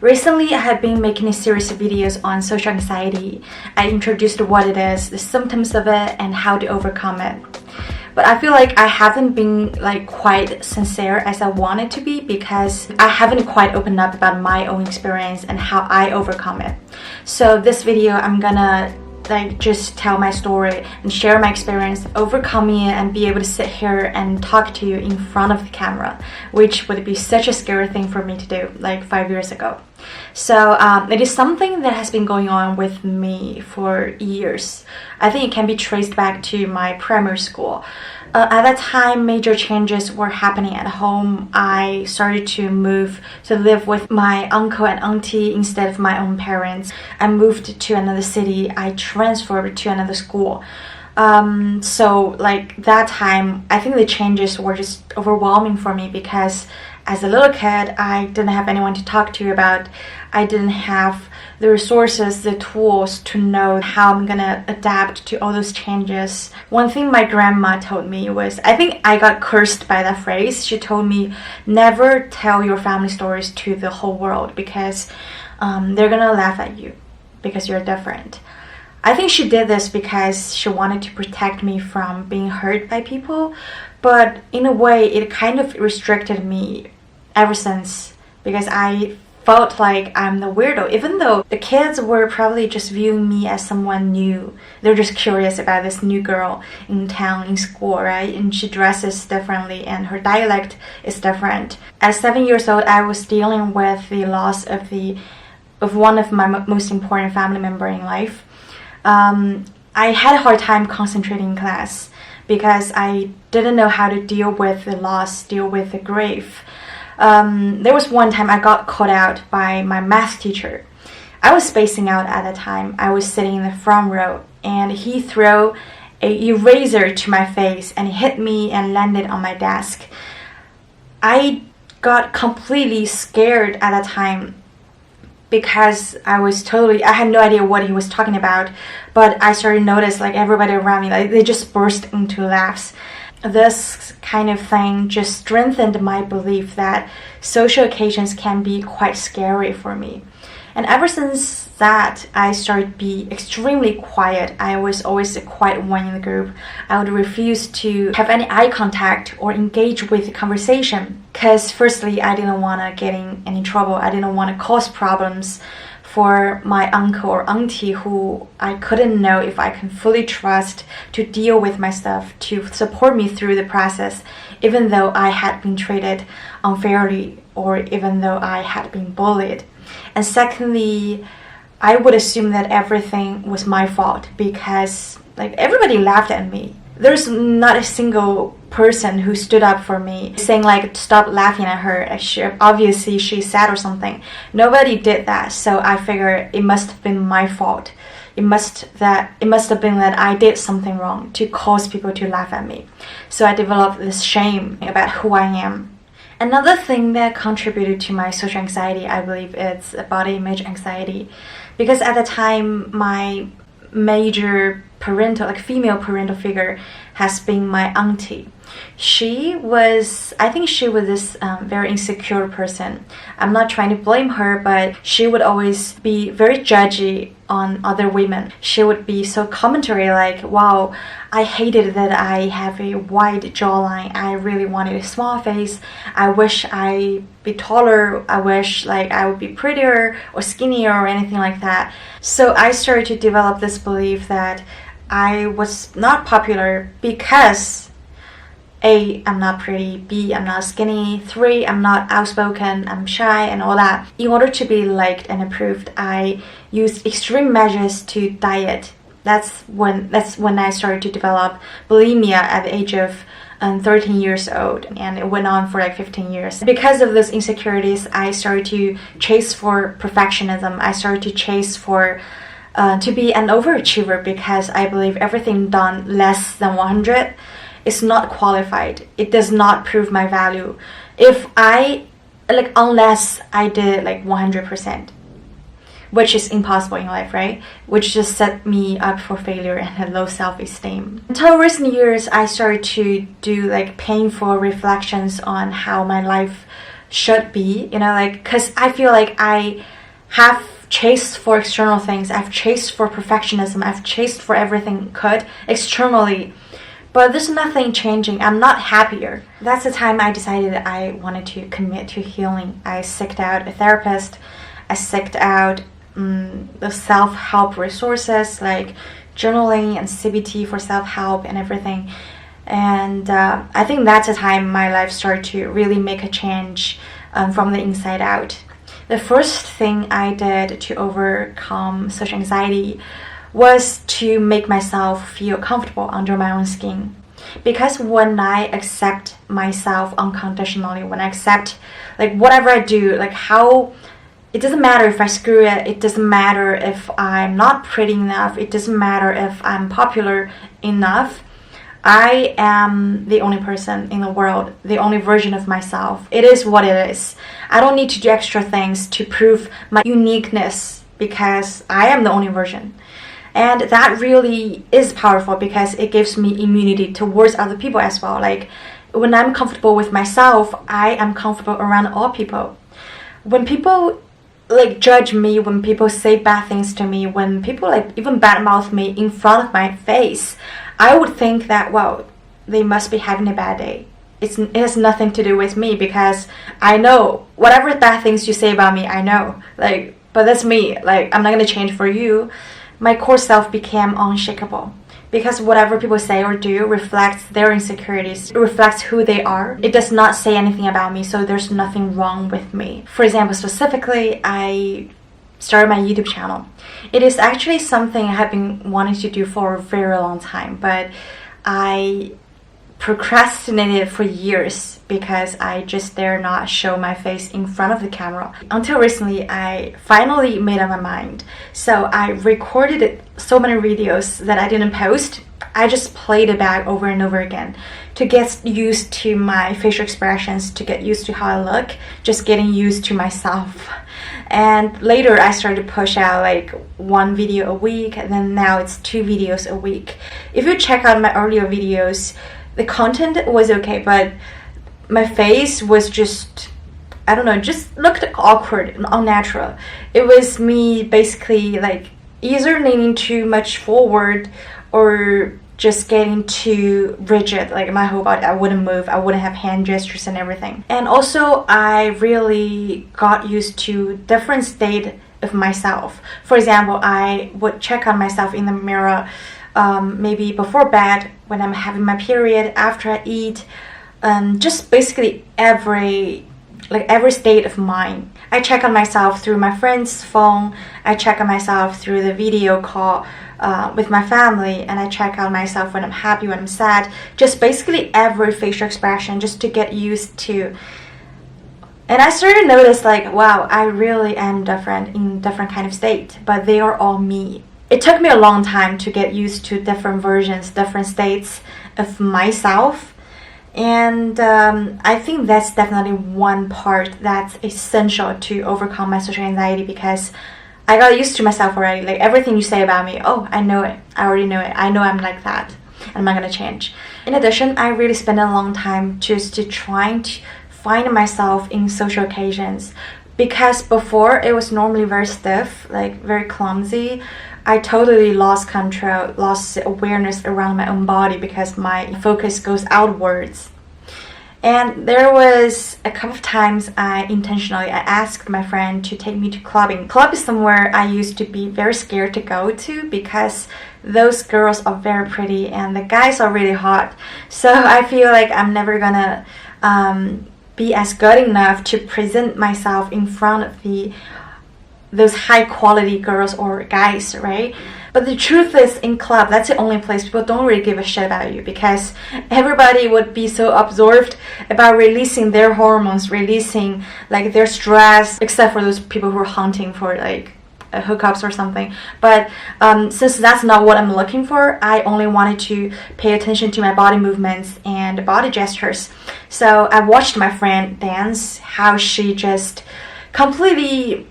Recently, I have been making a series of videos on social anxiety. I introduced what it is, the symptoms of it, and how to overcome it. But I feel like I haven't been quite sincere as I wanted to be because I haven't quite opened up about my own experience and how I overcome it. So this video, I'm gonna just tell my story and share my experience overcoming it and be able to sit here and talk to you in front of the camera, which would be such a scary thing for me to do 5 years ago. So it is something that has been going on with me for years. I think it can be traced back to my primary school. At that time, major changes were happening at home. I started to move to live with my uncle and auntie instead of my own parents. I moved to another city. I transferred to another school. So that time, I think the changes were just overwhelming for me because as a little kid, I didn't have anyone to talk to about. I didn't have the resources, the tools to know how I'm gonna adapt to all those changes. One thing my grandma told me was, I think I got cursed by that phrase. She told me, never tell your family stories to the whole world because they're gonna laugh at you because you're different. I think she did this because she wanted to protect me from being hurt by people, but in a way it kind of restricted me ever since because I felt like I'm the weirdo, even though the kids were probably just viewing me as someone new. They're just curious about this new girl in town, in school, right? And she dresses differently and her dialect is different. At 7 years old, I was dealing with the loss of one of my most important family member in life. I had a hard time concentrating in class because I didn't know how to deal with the loss, deal with the grief. There was one time I got caught out by my math teacher. I was spacing out at the time. I was sitting in the front row and he threw an eraser to my face and hit me and landed on my desk. I got completely scared at the time because I had no idea what he was talking about, but I started to notice everybody around me, they just burst into laughs. This kind of thing just strengthened my belief that social occasions can be quite scary for me. And ever since that, I started to be extremely quiet. I was always the quiet one in the group. I would refuse to have any eye contact or engage with the conversation because firstly, I didn't want to get in any trouble. I didn't want to cause problems for my uncle or auntie who I couldn't know if I can fully trust to deal with my stuff, to support me through the process, even though I had been treated unfairly or even though I had been bullied. And secondly, I would assume that everything was my fault because everybody laughed at me. There's not a single person who stood up for me saying stop laughing at her, obviously she's sad or something. Nobody did that, so I figured it must have been my fault. It must have been that I did something wrong to cause people to laugh at me. So I developed this shame about who I am. Another thing that contributed to my social anxiety, I believe, is body image anxiety. Because at the time, my major female parental figure has been my auntie. I think she was this very insecure person. I'm not trying to blame her, but she would always be very judgy on other women. She would be so commentary wow, I hated that I have a wide jawline. I really wanted a small face. I wish I'd be taller. I wish I would be prettier or skinnier or anything like that. So I started to develop this belief that I was not popular because A, I'm not pretty, B, I'm not skinny, 3, I'm not outspoken, I'm shy and all that. In order to be liked and approved, I used extreme measures to diet. That's when I started to develop bulimia at the age of 13 years old, and it went on for 15 years. Because of those insecurities, I started to chase for perfectionism. I started to chase for to be an overachiever because I believe everything done less than 100 is not qualified. It does not prove my value. Unless I did 100%, which is impossible in life, right? Which just set me up for failure and a low self-esteem. Until recent years, I started to do painful reflections on how my life should be, you know, like, because I feel like I have chased for external things, I've chased for perfectionism, I've chased for everything could externally, but there's nothing changing. I'm not happier. That's the time I decided I wanted to commit to healing. I sought out a therapist. I sought out the self-help resources like journaling and CBT for self-help and everything. And I think that's the time my life started to really make a change from the inside out. The first thing I did to overcome social anxiety was to make myself feel comfortable under my own skin. Because when I accept myself unconditionally, when I accept like whatever I do, like how it doesn't matter if I screw it, it doesn't matter if I'm not pretty enough, it doesn't matter if I'm popular enough, I am the only person in the world, the only version of myself. It is what it is. I don't need to do extra things to prove my uniqueness because I am the only version. And that really is powerful because it gives me immunity towards other people as well. Like when I'm comfortable with myself, I am comfortable around all people. When people like judge me, when people say bad things to me, when people like even badmouth me in front of my face, I would think that, well, they must be having a bad day. It has nothing to do with me because I know whatever bad things you say about me, I know. Like, but that's me. Like, I'm not gonna change for you. My core self became unshakable because whatever people say or do reflects their insecurities. It reflects who they are. It does not say anything about me, so there's nothing wrong with me. For example, specifically, I started my YouTube channel. It is actually something I have been wanting to do for a very long time, but I procrastinated for years because I just dare not show my face in front of the camera. Until recently, I finally made up my mind. So I recorded so many videos that I didn't post. I just played it back over and over again to get used to my facial expressions, to get used to how I look, just getting used to myself. And later I started to push out like 1 video a week, and then now it's 2 videos a week. If you check out my earlier videos, the content was okay, but my face was just, I don't know, just looked awkward and unnatural. It was me basically like either leaning too much forward or just getting too rigid, like my whole body, I wouldn't move, I wouldn't have hand gestures and everything. And also I really got used to different state of myself. For example, I would check on myself in the mirror maybe before bed, when I'm having my period, after I eat, just basically every state of mind. I check on myself through my friend's phone, I check on myself through the video call with my family, and I check on myself when I'm happy, when I'm sad, just basically every facial expression just to get used to. And I started to notice like, wow, I really am different in different kind of state, but they are all me. It took me a long time to get used to different versions, different states of myself. And I think that's definitely one part that's essential to overcome my social anxiety, because I got used to myself already. Like everything you say about me, oh, I know it. I already know it. I know I'm like that. And I'm not going to change. In addition, I really spent a long time just to trying to find myself in social occasions. Because before, it was normally very stiff, like very clumsy. I totally lost control, lost awareness around my own body because my focus goes outwards. And there was a couple of times I asked my friend to take me to clubbing. Club is somewhere I used to be very scared to go to because those girls are very pretty and the guys are really hot. So I feel like I'm never gonna be as good enough to present myself in front of those high quality girls or guys, right? But the truth is, in club, that's the only place people don't really give a shit about you, because everybody would be so absorbed about releasing their hormones, releasing like their stress, except for those people who are hunting for like hookups or something. But since that's not what I'm looking for, I only wanted to pay attention to my body movements and body gestures. So I watched my friend dance, how she just completely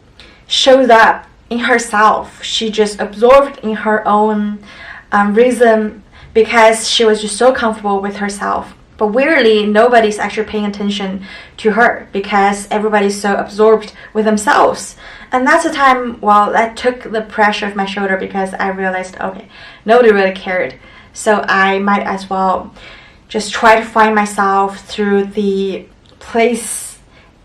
showed up in herself. She just absorbed in her own rhythm, because she was just so comfortable with herself. But weirdly, nobody's actually paying attention to her because everybody's so absorbed with themselves. And that's the time, well, that took the pressure off my shoulder because I realized, okay, nobody really cared. So I might as well just try to find myself through the place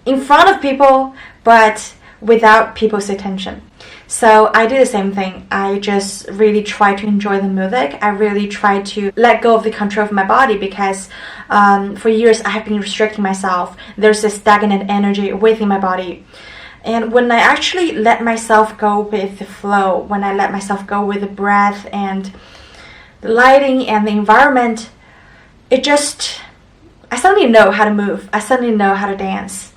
in front of people, but without people's attention. So I do the same thing. I just really try to enjoy the music. I really try to let go of the control of my body because for years I have been restricting myself. There's a stagnant energy within my body. And when I actually let myself go with the flow, when I let myself go with the breath and the lighting and the environment, I suddenly know how to move. I suddenly know how to dance.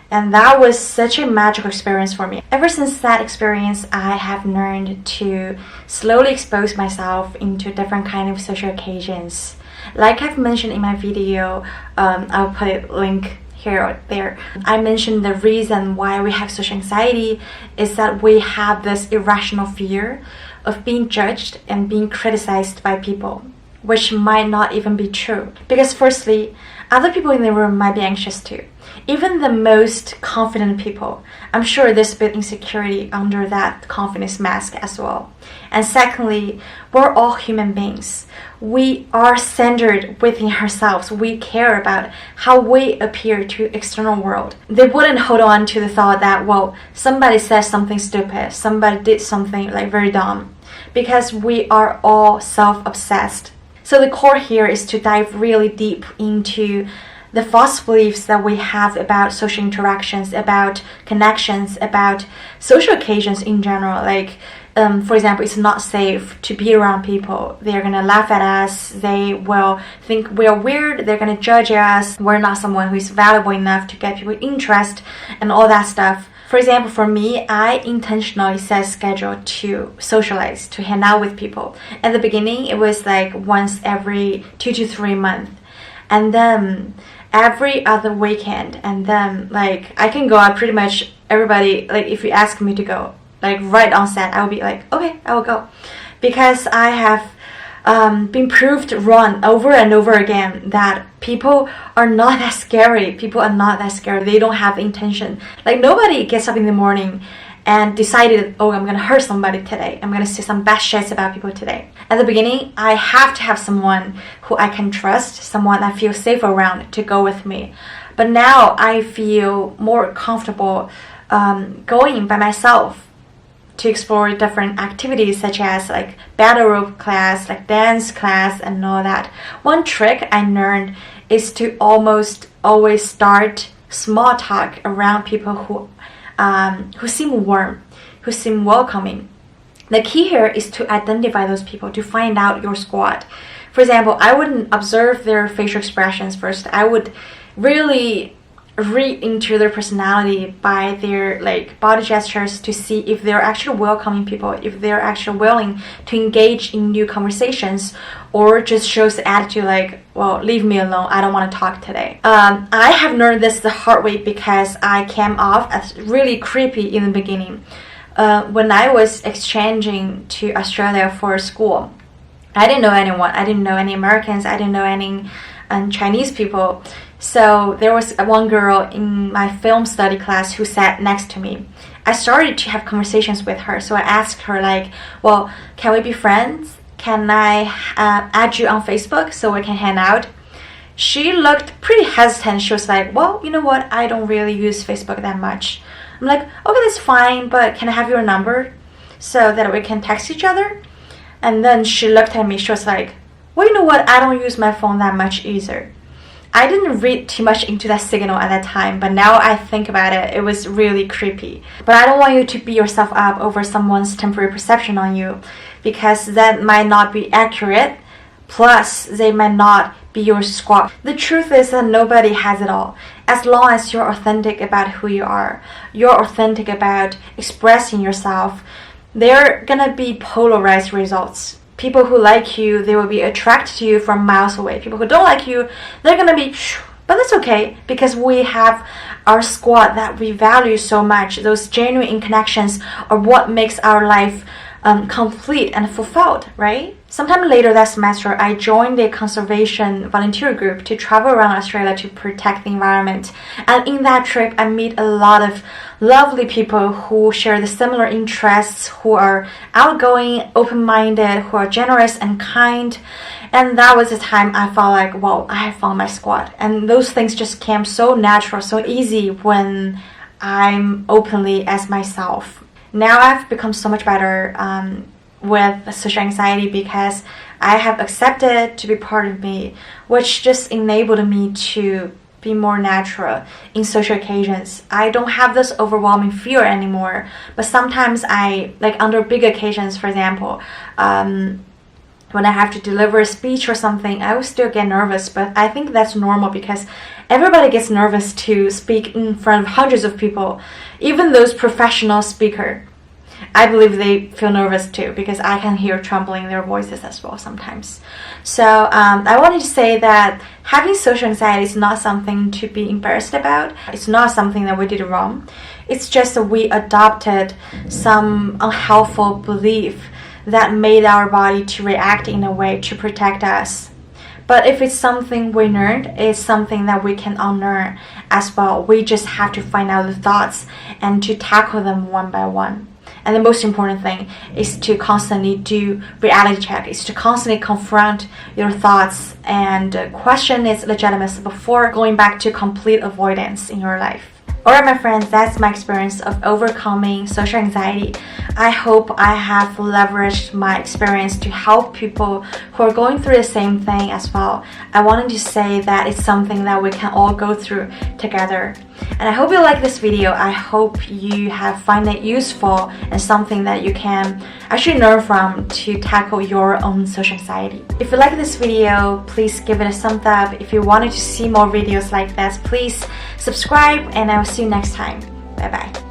And that was such a magical experience for me. Ever since that experience, I have learned to slowly expose myself into different kind of social occasions. Like I've mentioned in my video, I'll put a link here or there. I mentioned the reason why we have social anxiety is that we have this irrational fear of being judged and being criticized by people, which might not even be true. Because firstly, other people in the room might be anxious too. Even the most confident people, I'm sure there's a bit insecurity under that confidence mask as well. And secondly, we're all human beings. We are centered within ourselves. We care about how we appear to external world. They wouldn't hold on to the thought that, well, somebody said something stupid, somebody did something like very dumb, because we are all self-obsessed. So the core here is to dive really deep into the false beliefs that we have about social interactions, about connections, about social occasions in general. Like, for example, it's not safe to be around people. They're gonna laugh at us. They will think we're weird. They're gonna judge us. We're not someone who is valuable enough to get people interest and all that stuff. For example, for me, I intentionally set a schedule to socialize, to hang out with people. At the beginning, it was like once every 2 to 3 months. And then every other weekend. And then like I can go out pretty much everybody, like if you ask me to go, like right on set, I will be like, okay, I will go. Because I have been proved wrong over and over again that people are not that scary. People are not that scary. They don't have intention. Like nobody gets up in the morning and decided, oh, I'm gonna hurt somebody today. I'm gonna say some bad shit about people today. At the beginning, I have to have someone who I can trust, someone I feel safe around to go with me. But now I feel more comfortable going by myself to explore different activities such as like battle rope class, like dance class and all that. One trick I learned is to almost always start small talk around people who seem warm, who seem welcoming. The key here is to identify those people, to find out your squad. For example, I wouldn't observe their facial expressions first. I would really read into their personality by their like body gestures to see if they're actually welcoming people, if they're actually willing to engage in new conversations, or just shows the attitude like, well, leave me alone, I don't want to talk today. I have learned this the hard way because I came off as really creepy in the beginning. When I was exchanging to Australia for school, I didn't know anyone. I didn't know any Americans. I didn't know any Chinese people. So there was one girl in my film study class who sat next to me. I started to have conversations with her. So I asked her like, well, can we be friends? Can I add you on Facebook so we can hang out? She looked pretty hesitant. She was like, well, you know what? I don't really use Facebook that much. I'm like, okay, that's fine, but can I have your number so that we can text each other? And then she looked at me. She was like, well, you know what? I don't use my phone that much either. I didn't read too much into that signal at that time, but now I think about it, it was really creepy. But I don't want you to beat yourself up over someone's temporary perception on you, because that might not be accurate, plus they might not be your squad. The truth is that nobody has it all. As long as you're authentic about who you are, you're authentic about expressing yourself, there are gonna be polarized results. People who like you, they will be attracted to you from miles away. People who don't like you, they're gonna be, but that's okay, because we have our squad that we value so much. Those genuine connections are what makes our life complete and fulfilled, right? Sometime later that semester, I joined a conservation volunteer group to travel around Australia to protect the environment. And in that trip, I meet a lot of lovely people who share the similar interests, who are outgoing, open-minded, who are generous and kind. And that was the time I felt like, wow, I have found my squad. And those things just came so natural, so easy when I'm openly as myself. Now I've become so much better with social anxiety because I have accepted it to be part of me, which just enabled me to be more natural in social occasions. I don't have this overwhelming fear anymore, but sometimes under big occasions, for example, when I have to deliver a speech or something, I will still get nervous, but I think that's normal because everybody gets nervous to speak in front of hundreds of people, even those professional speakers. I believe they feel nervous too because I can hear trembling in their voices as well sometimes. So I wanted to say that having social anxiety is not something to be embarrassed about. It's not something that we did wrong. It's just that we adopted some unhelpful belief that made our body to react in a way to protect us. But if it's something we learned, it's something that we can unlearn as well. We just have to find out the thoughts and to tackle them one by one. And the most important thing is to constantly do reality check, is to constantly confront your thoughts and question its legitimacy before going back to complete avoidance in your life. Alright my friends, that's my experience of overcoming social anxiety. I hope I have leveraged my experience to help people who are going through the same thing as well. I wanted to say that it's something that we can all go through together. And I hope you like this video. I hope you have find it useful and something that you can actually learn from to tackle your own social anxiety. If you like this video, please give it a thumbs up. If you wanted to see more videos like this, please subscribe and I will see you next time. Bye bye.